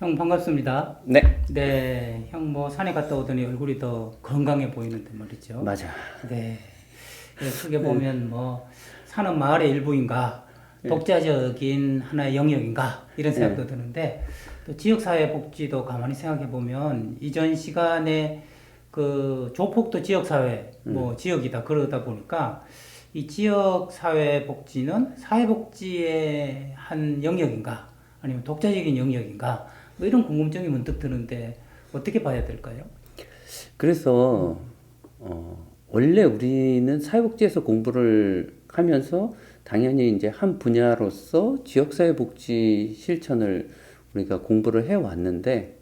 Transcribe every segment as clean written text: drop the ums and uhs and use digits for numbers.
형 반갑습니다. 네, 네, 형 뭐 산에 갔다 오더니 얼굴이 더 건강해 보이는데 말이죠. 맞아. 네, 크게 보면 뭐 산은 마을의 일부인가, 독자적인 하나의 영역인가 이런 생각도 드는데 또 지역사회복지도 가만히 생각해 보면 이전 시간에 그 조폭도 지역사회 뭐 지역이다 그러다 보니까 이 지역사회복지는 사회복지의 한 영역인가 아니면 독자적인 영역인가 뭐 이런 궁금증이 문득 드는데 어떻게 봐야 될까요? 그래서 원래 우리는 사회복지에서 공부를 하면서 당연히 이제 한 분야로서 지역사회복지 실천을 우리가 공부를 해왔는데,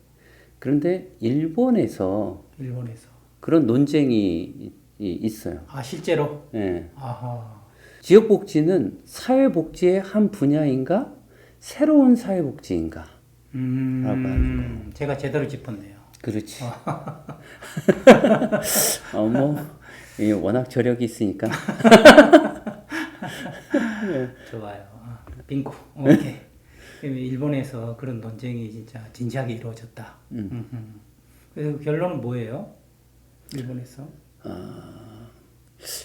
그런데 일본에서 그런 논쟁이 있어요. 아 실제로? 예. 아하. 지역복지는 사회복지의 한 분야인가, 새로운 사회복지인가? 라고 하는 거예요. 제가 제대로 짚었네요. 그렇지. 뭐, 이 워낙 저력이 있으니까. 좋아요. 빙고. 오케이. 일본에서 그런 논쟁이 진짜 진지하게 이루어졌다. 그래서 결론은 뭐예요? 일본에서?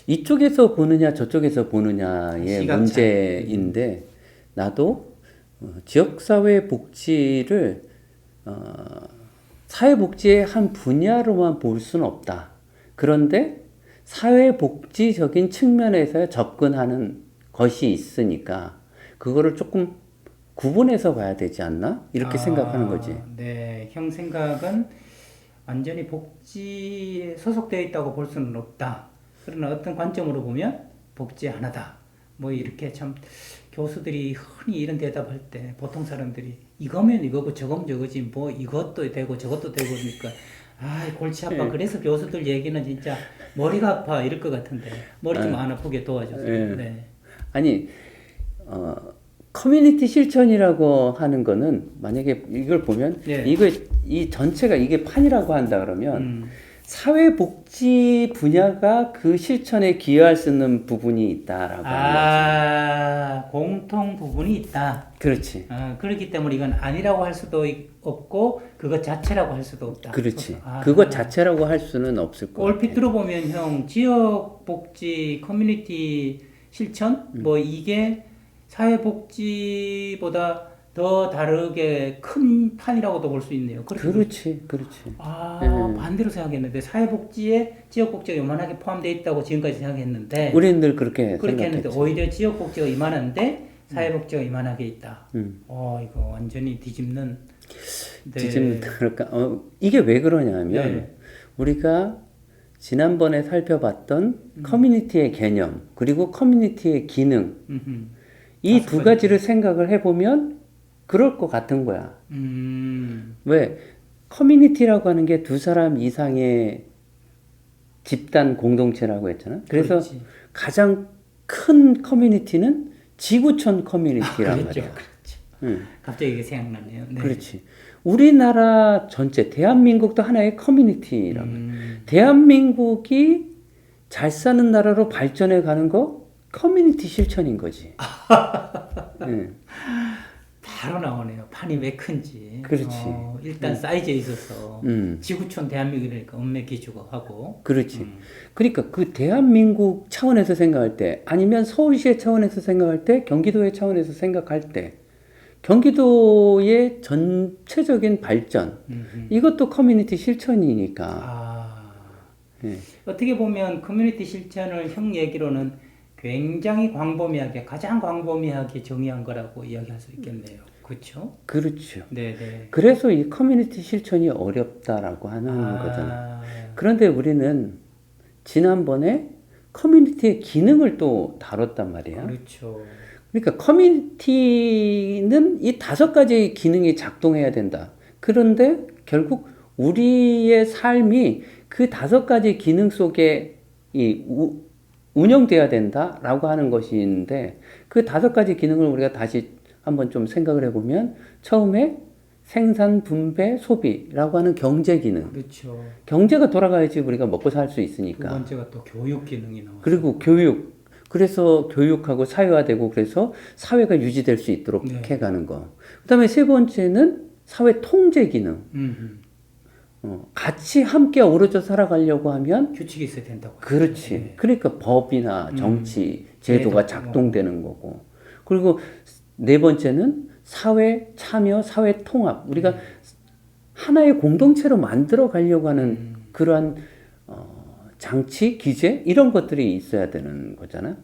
이쪽에서 보느냐, 저쪽에서 보느냐의 시각 문제인데, 나도 지역사회 복지를 사회복지의 한 분야로만 볼 수는 없다. 그런데 사회복지적인 측면에서 접근하는 것이 있으니까 그거를 조금 구분해서 봐야 되지 않나? 이렇게 생각하는 거지. 네, 형 생각은 완전히 복지에 소속되어 있다고 볼 수는 없다. 그러나 어떤 관점으로 보면 복지 하나다. 뭐 이렇게 참 교수들이 흔히 이런 대답할 때 보통 사람들이 이거면 이거고 저거면 저거지 뭐 이것도 되고 저것도 되고 그러니까 아 골치 아파. 그래서 교수들 얘기는 진짜 머리가 아파 이럴 것 같은데 머리 좀 안 아프게 도와주세요. 네. 아니, 커뮤니티 실천이라고 하는 거는 만약에 이걸 보면 이 전체가 이게 판이라고 한다 그러면 사회복지 분야가 그 실천에 기여할 수 있는 부분이 있다라고 하는 거지. 공통 부분이 있다. 그렇지. 그렇기 때문에 이건 아니라고 할 수도 없고 그것 자체라고 할 수도 없다. 그렇지. 그것 자체라고 할 수는 없을 거야. 얼핏 들어보면 형 지역복지 커뮤니티 실천 뭐 이게 사회복지보다 더 다르게 큰 판이라고도 볼 수 있네요. 그렇지. 반대로 생각했는데 사회복지에 지역복지가 요만하게 포함되어 있다고 지금까지 생각했는데 우리는 늘 그렇게 했는데 오히려 지역복지가 이만한데 사회복지가 이만하게 있다. 이거 완전히 뒤집는. 뒤집는 그럴까? 이게 왜 그러냐면 우리가 지난번에 살펴봤던 커뮤니티의 개념 그리고 커뮤니티의 기능 이 두 가지를 생각을 해보면 그럴 것 같은 거야. 왜? 커뮤니티라고 하는 게 두 사람 이상의 집단 공동체라고 했잖아. 그래서 그렇지. 가장 큰 커뮤니티는 지구촌 커뮤니티란 말이야. 그렇죠. 갑자기 이게 생각나네요. 네. 그렇지. 우리나라 전체, 대한민국도 하나의 커뮤니티라고. 대한민국이 잘 사는 나라로 발전해 가는 거 커뮤니티 실천인 거지. 바로 나오네요. 판이 왜 큰지. 그렇지. 일단 사이즈에 있어서 지구촌 대한민국이니까 읍내 기주고 하고. 그렇지. 그러니까 그 대한민국 차원에서 생각할 때 아니면 서울시의 차원에서 생각할 때 경기도의 차원에서 생각할 때 경기도의 전체적인 발전 이것도 커뮤니티 실천이니까. 어떻게 보면 커뮤니티 실천을 형 얘기로는 굉장히 광범위하게 가장 광범위하게 정의한 거라고 이야기할 수 있겠네요. 그렇죠? 그렇죠. 네네. 그래서 이 커뮤니티 실천이 어렵다라고 하는 거잖아. 그런데 우리는 지난번에 커뮤니티의 기능을 또 다뤘단 말이야. 그렇죠. 그러니까 커뮤니티는 이 5가지 기능이 작동해야 된다. 그런데 결국 우리의 삶이 그 5가지 기능 속에 운영돼야 된다라고 하는 것인데 그 5가지 기능을 우리가 다시 한번 좀 생각을 해보면 처음에 생산, 분배, 소비라고 하는 경제 기능. 그렇죠. 경제가 돌아가야지 우리가 먹고 살 수 있으니까. 두 번째가 또 교육 기능이 나와요. 그리고 교육. 그래서 교육하고 사회화되고 그래서 사회가 유지될 수 있도록 해가는 거. 그 다음에 세 번째는 사회 통제 기능, 같이 함께 어우러져 살아가려고 하면 규칙이 있어야 된다고. 그렇지. 네. 그러니까 법이나 정치, 제도가 제도. 작동되는 거고. 그리고 네 번째는 사회 참여, 사회 통합. 우리가 하나의 공동체로 만들어 가려고 하는 그러한 장치, 기제 이런 것들이 있어야 되는 거잖아.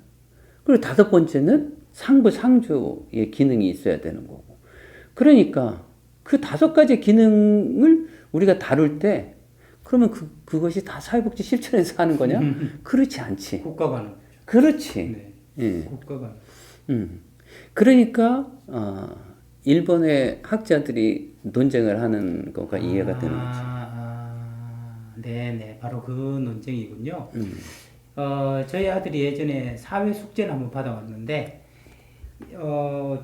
그리고 다섯 번째는 상부 상조의 기능이 있어야 되는 거고. 그러니까 그 다섯 가지 기능을 우리가 다룰 때 그러면 그것이 다 사회복지 실천에서 하는 거냐? 그렇지 않지. 국가가 하는 거죠. 그렇지. 네. 예. 국가가. 그러니까 일본의 학자들이 논쟁을 하는 거가 이해가 되는 거지. 네네. 바로 그 논쟁이군요. 저희 아들이 예전에 사회 숙제를 한번 받아왔는데,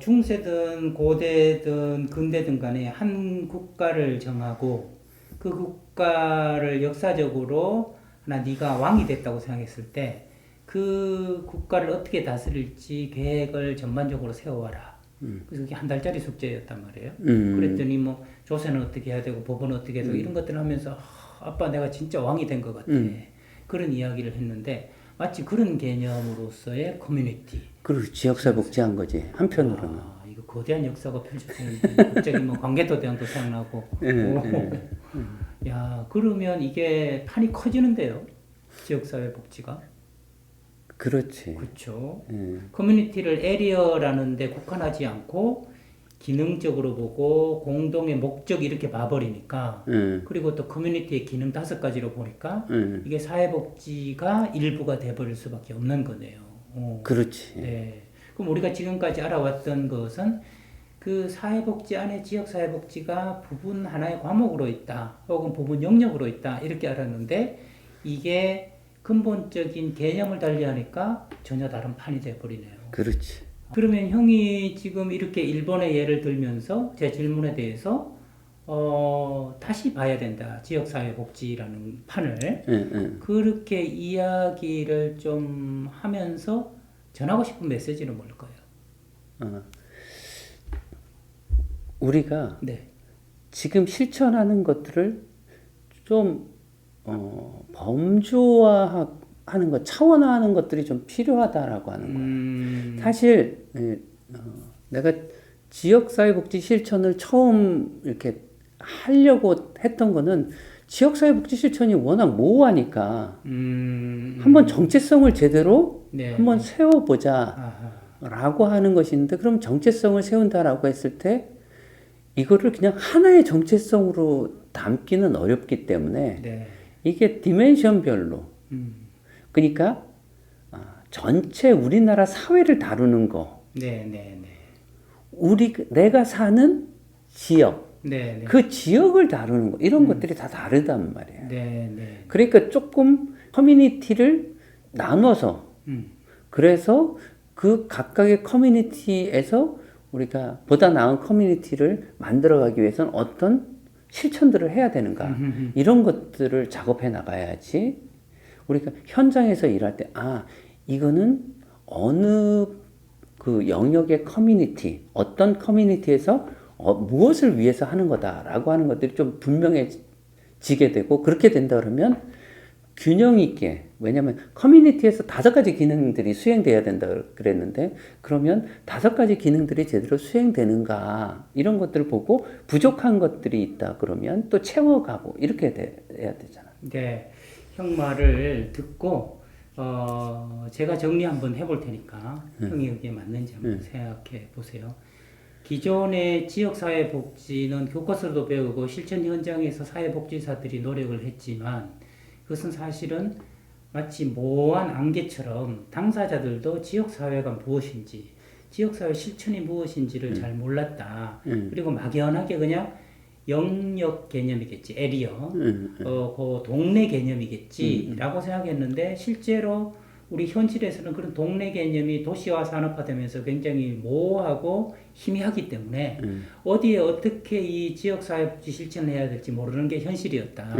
중세든 고대든 근대든 간에 한 국가를 정하고 그 국가를 역사적으로 하나 네가 왕이 됐다고 생각했을 때 그 국가를 어떻게 다스릴지 계획을 전반적으로 세워와라. 그래서 그게 한 달짜리 숙제였단 말이에요. 그랬더니 뭐 조세는 어떻게 해야 되고 법은 어떻게 해야 되고 이런 것들을 하면서 아빠 내가 진짜 왕이 된 것 같아. 그런 이야기를 했는데 마치 그런 개념으로서의 커뮤니티. 그리고 지역사회복지한 거지 한편으로는. 이거 거대한 역사가 펼쳐지는데 갑자기 뭐 광개토대왕도 생각나고. 야, 그러면 이게 판이 커지는데요. 지역사회 복지가. 그렇지. 그렇죠. 커뮤니티를 에리어라는 데 국한하지 않고 기능적으로 보고 공동의 목적 이렇게 봐버리니까 그리고 또 커뮤니티의 기능 5가지로 보니까 이게 사회복지가 일부가 돼버릴 수밖에 없는 거네요. 그렇지. 네. 그럼 우리가 지금까지 알아왔던 것은 그 사회복지 안에 지역사회복지가 부분 하나의 과목으로 있다 혹은 부분 영역으로 있다 이렇게 알았는데 이게 근본적인 개념을 달리하니까 전혀 다른 판이 돼버리네요. 그렇지. 그러면 형이 지금 이렇게 일본의 예를 들면서 제 질문에 대해서 다시 봐야 된다. 지역사회복지라는 판을 그렇게 이야기를 좀 하면서 전하고 싶은 메시지는 뭘까요? 우리가 네. 지금 실천하는 것들을 좀 범주화하는 것, 차원화하는 것들이 좀 필요하다라고 하는 거야. 사실 내가 지역사회복지 실천을 처음 이렇게 하려고 했던 거는 지역사회복지 실천이 워낙 모호하니까 한번 정체성을 제대로 네. 한번 세워보자라고 하는 것인데 그럼 정체성을 세운다라고 했을 때 이거를 그냥 하나의 정체성으로 담기는 어렵기 때문에 네. 이게 디멘션별로 그러니까 전체 우리나라 사회를 다루는 거 네. 내가 사는 지역 네. 그 지역을 다루는 거 이런 것들이 다 다르단 말이에요. 네. 그러니까 조금 커뮤니티를 나눠서 그래서 그 각각의 커뮤니티에서 우리가 보다 나은 커뮤니티를 만들어가기 위해서는 어떤 실천들을 해야 되는가 이런 것들을 작업해 나가야지 우리가 현장에서 일할 때 이거는 어느 그 영역의 커뮤니티 어떤 커뮤니티에서 무엇을 위해서 하는 거다라고 하는 것들이 좀 분명해지게 되고 그렇게 된다 그러면 균형 있게 왜냐하면 커뮤니티에서 5가지 기능들이 수행돼야 된다 그랬는데 그러면 5가지 기능들이 제대로 수행되는가 이런 것들을 보고 부족한 것들이 있다 그러면 또 채워가고 이렇게 돼야 되잖아. 네, 형 말을 듣고 제가 정리 한번 해볼 테니까 형이 여기에 맞는지 한번 생각해 보세요. 기존의 지역사회복지는 교과서도 배우고 실천 현장에서 사회복지사들이 노력을 했지만 그것은 사실은 마치 모호한 안개처럼 당사자들도 지역사회가 무엇인지 지역사회 실천이 무엇인지를 잘 몰랐다. 그리고 막연하게 그냥 영역 개념이겠지, 에리어, 그 동네 개념이겠지라고 생각했는데 실제로 우리 현실에서는 그런 동네 개념이 도시화 산업화되면서 굉장히 모호하고 희미하기 때문에 어디에 어떻게 이 지역사회복지 실천을 해야 될지 모르는 게 현실이었다.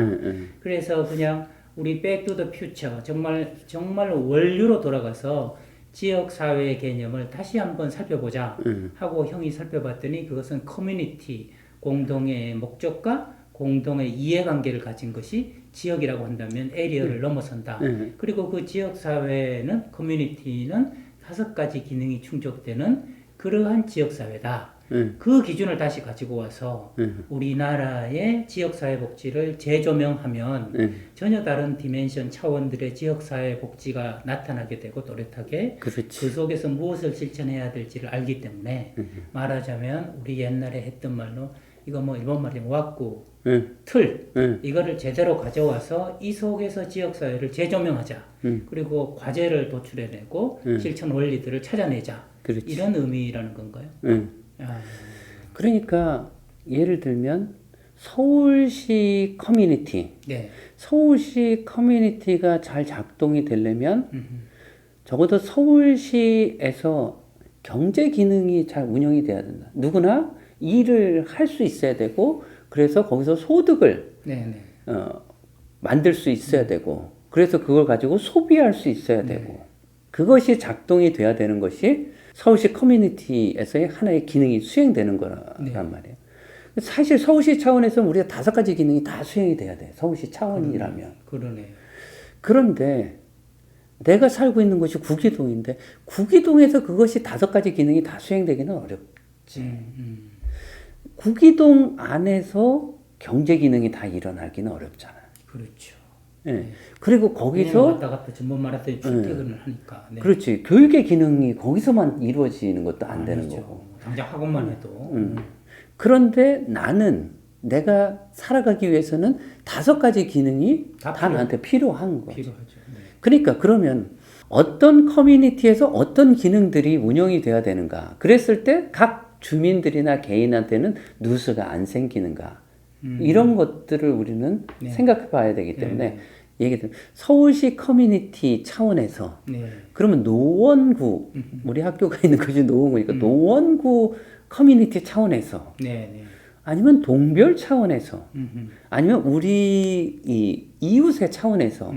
그래서 그냥 우리 Back to the Future 정말 원류로 돌아가서 지역사회 개념을 다시 한번 살펴보자 하고 형이 살펴봤더니 그것은 커뮤니티 공동의 목적과 공동의 이해관계를 가진 것이 지역이라고 한다면 에리어를 넘어선다. 그리고 그 지역사회는 커뮤니티는 5가지 기능이 충족되는 그러한 지역사회다. 그 기준을 다시 가지고 와서 우리나라의 지역사회복지를 재조명하면 전혀 다른 디멘션 차원들의 지역사회복지가 나타나게 되고 또렷하게 그렇지. 그 속에서 무엇을 실천해야 될지를 알기 때문에 말하자면 우리 옛날에 했던 말로 이거 뭐 일본 말이면 왁구, 틀 이거를 제대로 가져와서 이 속에서 지역사회를 재조명하자. 그리고 과제를 도출해내고 실천 원리들을 찾아내자. 그렇지. 이런 의미라는 건가요? 아, 그러니까 예를 들면 서울시 커뮤니티, 네. 서울시 커뮤니티가 잘 작동이 되려면 적어도 서울시에서 경제 기능이 잘 운영이 돼야 된다. 누구나 일을 할 수 있어야 되고, 그래서 거기서 소득을 네, 네. 만들 수 있어야 되고, 그래서 그걸 가지고 소비할 수 있어야 되고, 그것이 작동이 돼야 되는 것이 서울시 커뮤니티에서의 하나의 기능이 수행되는 거란 말이에요. 사실 서울시 차원에서는 우리가 5가지 기능이 다 수행이 돼야 돼. 서울시 차원이라면. 그러네요. 그런데 내가 살고 있는 곳이 구기동인데 구기동에서 그것이 5가지 기능이 다 수행되기는 어렵지. 구기동 안에서 경제 기능이 다 일어나기는 어렵잖아. 그렇죠. 예. 그리고 거기서 왔다 갔다 전번 말했더니 출퇴근을 하니까. 네. 그렇지. 교육의 기능이 거기서만 이루어지는 것도 안 되는 아니죠. 거고. 당장 학원만 해도. 그런데 나는 내가 살아가기 위해서는 5가지 기능이 다 나한테 필요한 거지. 필요하죠. 네. 그러니까 그러면 어떤 커뮤니티에서 어떤 기능들이 운영이 돼야 되는가? 그랬을 때 각 주민들이나 개인한테는 누수가 안 생기는가? 이런 것들을 우리는 생각해 봐야 되기 때문에 얘기 들면 서울시 커뮤니티 차원에서 그러면 노원구 우리 학교가 있는 것이 노원구니까 노원구 커뮤니티 차원에서 아니면 동별 차원에서 아니면 우리 이 이웃의 차원에서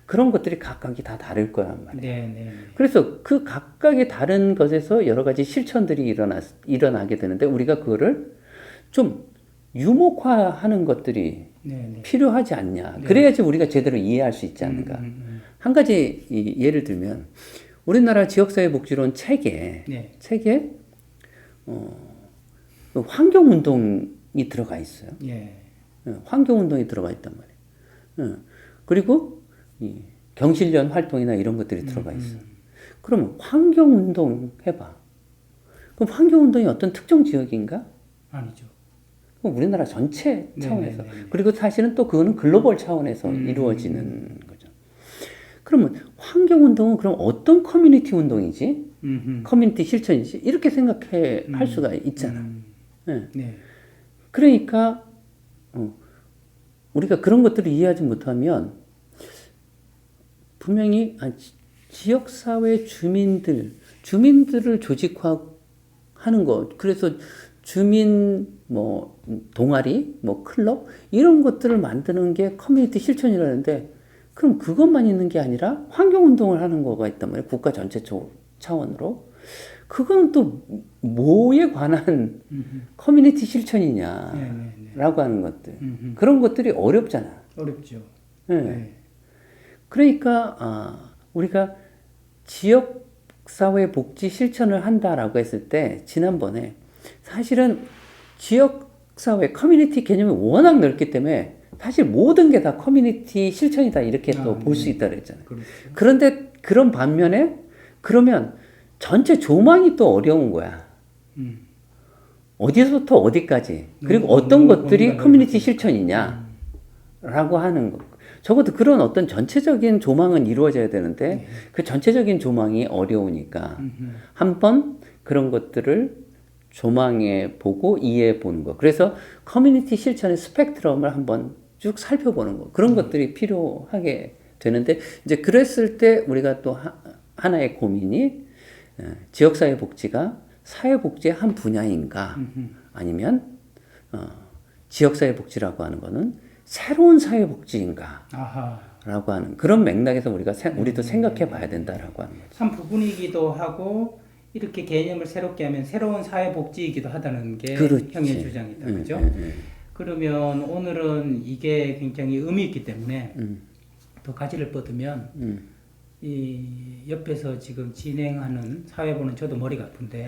그런 것들이 각각이 다 다를 거란 말이에요. 그래서 그 각각의 다른 것에서 여러 가지 실천들이 일어나게 되는데 우리가 그거를 좀 유목화하는 것들이 필요하지 않냐. 그래야지 우리가 제대로 이해할 수 있지 않는가. 한 가지 예를 들면 우리나라 지역사회복지론 책에 환경운동이 들어가 있어요. 환경운동이 들어가 있단 말이에요. 그리고 경실련 활동이나 이런 것들이 들어가 있어. 그러면 환경운동 해봐. 그럼 환경운동이 어떤 특정 지역인가? 아니죠. 우리나라 전체 차원에서. 그리고 사실은 또 그거는 글로벌 차원에서 이루어지는 거죠. 그러면 환경운동은 그럼 어떤 커뮤니티 운동이지? 커뮤니티 실천이지? 이렇게 생각해 할 수가 있잖아. 그러니까 우리가 그런 것들을 이해하지 못하면 분명히 지역사회 주민들을 조직화하는 것, 그래서 주민 뭐 동아리, 뭐 클럽 이런 것들을 만드는 게 커뮤니티 실천이라는데 그럼 그것만 있는 게 아니라 환경운동을 하는 거가 있단 말이에요. 국가 전체 차원으로. 그건 또 뭐에 관한 커뮤니티 실천이냐라고 하는 것들. 그런 것들이 어렵잖아. 어렵죠. 그러니까 우리가 지역사회 복지 실천을 한다라고 했을 때 지난번에 사실은 지역사회 커뮤니티 개념이 워낙 넓기 때문에 사실 모든 게 다 커뮤니티 실천이다 이렇게 또 볼 수 있다 그랬잖아요. 그렇죠. 그런데 그런 반면에 그러면 전체 조망이 또 어려운 거야. 어디서부터 어디까지 그리고 어떤 것들이 커뮤니티 실천이냐라고 하는 거. 적어도 그런 어떤 전체적인 조망은 이루어져야 되는데 그 전체적인 조망이 어려우니까 한번 그런 것들을 조망해 보고 이해해 보는 거. 그래서 커뮤니티 실천의 스펙트럼을 한번 쭉 살펴보는 거. 그런 것들이 필요하게 되는데 이제 그랬을 때 우리가 또 하나의 고민이 지역사회 복지가 사회복지의 한 분야인가 아니면 지역사회 복지라고 하는 거는 새로운 사회복지인가 라고 하는 그런 맥락에서 우리도 생각해 봐야 된다라고 하는 거죠. 한 부분이기도 하고 이렇게 개념을 새롭게 하면 새로운 사회복지이기도 하다는 게 그렇지. 형의 주장이다. 그죠? 그러면 오늘은 이게 굉장히 의미 있기 때문에 더 가지를 뻗으면 이 옆에서 지금 진행하는 사회 보는 저도 머리가 아픈데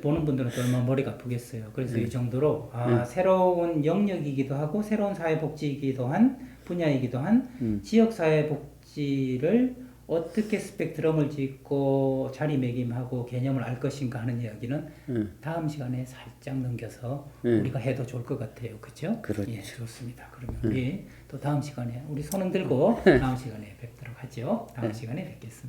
보는 분들은 또 얼마나 머리가 아프겠어요. 그래서 이 정도로 새로운 영역이기도 하고 새로운 사회복지이기도 한 분야이기도 한 지역사회복지를 어떻게 스펙트럼을 짓고 자리매김하고 개념을 알 것인가 하는 이야기는 다음 시간에 살짝 넘겨서 우리가 해도 좋을 것 같아요. 그렇죠? 그렇죠. 예, 좋습니다. 그러면 우리 또 다음 시간에 우리 손은 들고 다음 시간에 뵙도록 하죠. 다음 시간에 뵙겠습니다.